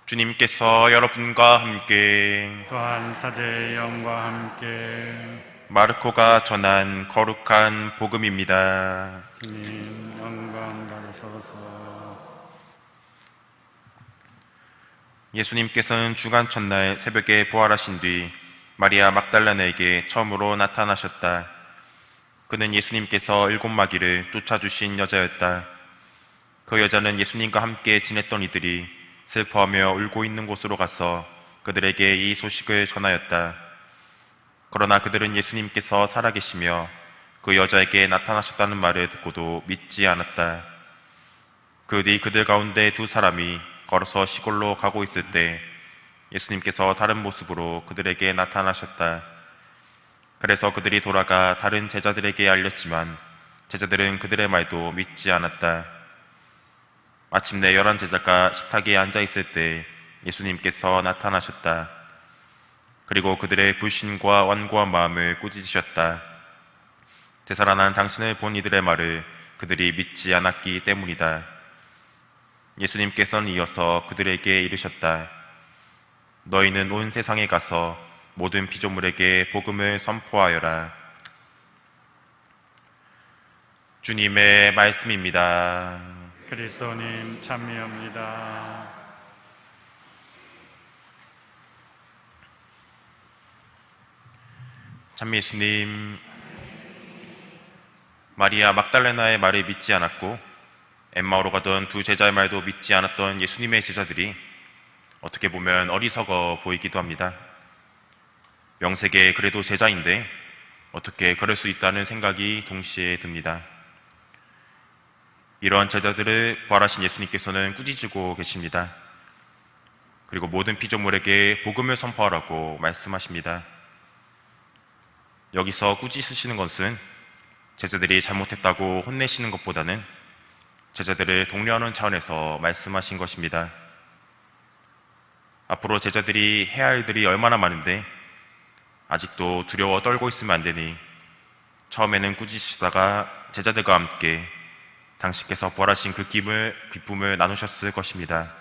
주님께서 여러분과 함께 또한 사제의 영과 함께 마르코가 전한 거룩한 복음입니다. 주님 영광 받으소서. 예수님께서는 주간 첫날 새벽에 부활하신 뒤 마리아 막달라나에게 처음으로 나타나셨다. 그는 예수님께서 일곱 마귀를 쫓아주신 여자였다. 그 여자는 예수님과 함께 지냈던 이들이 슬퍼하며 울고 있는 곳으로 가서 그들에게 이 소식을 전하였다. 그러나 그들은 예수님께서 살아계시며 그 여자에게 나타나셨다는 말을 듣고도 믿지 않았다. 그 뒤 그들 가운데 두 사람이 걸어서 시골로 가고 있을 때 예수님께서 다른 모습으로 그들에게 나타나셨다. 그래서 그들이 돌아가 다른 제자들에게 알렸지만 제자들은 그들의 말도 믿지 않았다. 마침내 11 제자가 식탁에 앉아 있을 때 예수님께서 나타나셨다. 그리고 그들의 불신과 완고한 마음을 꾸짖으셨다. 되살아난 당신을 본 이들의 말을 그들이 믿지 않았기 때문이다. 예수님께서는 이어서 그들에게 이르셨다. 너희는 온 세상에 가서 모든 피조물에게 복음을 선포하여라. 주님의 말씀입니다. 그리스도님 찬미합니다. 참 예수님, 마리아 막달레나의 말을 믿지 않았고 엠마오로 가던 두 제자의 말도 믿지 않았던 예수님의 제자들이 어떻게 보면 어리석어 보이기도 합니다. 명색에 그래도 제자인데 어떻게 그럴 수 있다는 생각이 동시에 듭니다. 이러한 제자들을 부활하신 예수님께서는 꾸짖고 계십니다. 그리고 모든 피조물에게 복음을 선포하라고 말씀하십니다. 여기서 꾸짖으시는 것은 제자들이 잘못했다고 혼내시는 것보다는 제자들을 독려하는 차원에서 말씀하신 것입니다. 앞으로 제자들이 해야 할 일들이 얼마나 많은데 아직도 두려워 떨고 있으면 안 되니 처음에는 꾸짖으시다가 제자들과 함께 당신께서 부활하신 그 기쁨을 나누셨을 것입니다.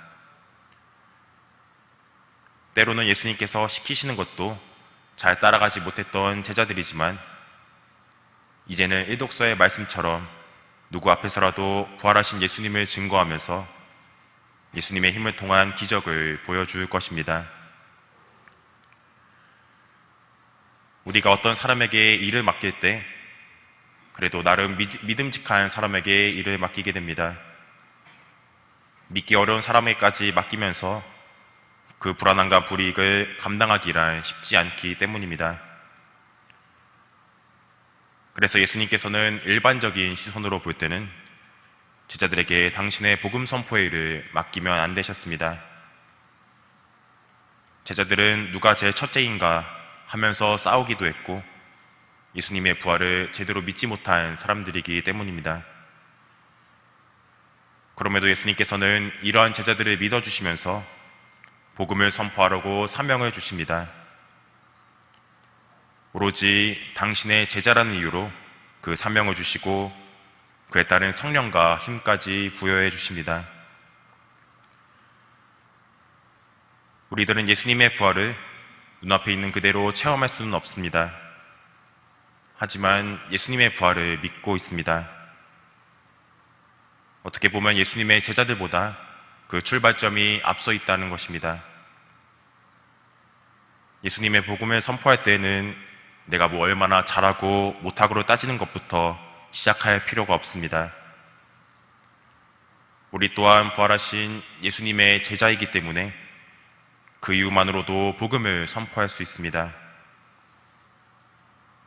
때로는 예수님께서 시키시는 것도 잘 따라가지 못했던 제자들이지만 이제는 일독서의 말씀처럼 누구 앞에서라도 부활하신 예수님을 증거하면서 예수님의 힘을 통한 기적을 보여줄 것입니다. 우리가 어떤 사람에게 일을 맡길 때 그래도 나름 믿음직한 사람에게 일을 맡기게 됩니다. 믿기 어려운 사람에게까지 맡기면서 그 불안함과 불이익을 감당하기란 쉽지 않기 때문입니다. 그래서 예수님께서는 일반적인 시선으로 볼 때는 제자들에게 당신의 복음 선포의 일을 맡기면 안 되셨습니다. 제자들은 누가 제일 첫째인가 하면서 싸우기도 했고 예수님의 부활을 제대로 믿지 못한 사람들이기 때문입니다. 그럼에도 예수님께서는 이러한 제자들을 믿어주시면서 복음을 선포하라고 사명을 주십니다. 오로지 당신의 제자라는 이유로 그 사명을 주시고 그에 따른 성령과 힘까지 부여해 주십니다. 우리들은 예수님의 부활을 눈앞에 있는 그대로 체험할 수는 없습니다. 하지만 예수님의 부활을 믿고 있습니다. 어떻게 보면 예수님의 제자들보다 그 출발점이 앞서 있다는 것입니다. 예수님의 복음을 선포할 때에는 내가 뭐 얼마나 잘하고 못하고로 따지는 것부터 시작할 필요가 없습니다. 우리 또한 부활하신 예수님의 제자이기 때문에 그 이유만으로도 복음을 선포할 수 있습니다.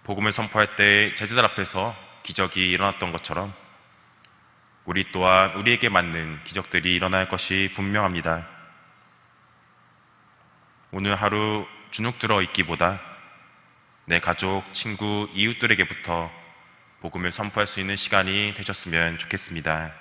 복음을 선포할 때 제자들 앞에서 기적이 일어났던 것처럼 우리 또한 우리에게 맞는 기적들이 일어날 것이 분명합니다. 오늘 하루 주눅 들어 있기보다 내 가족, 친구, 이웃들에게부터 복음을 선포할 수 있는 시간이 되셨으면 좋겠습니다.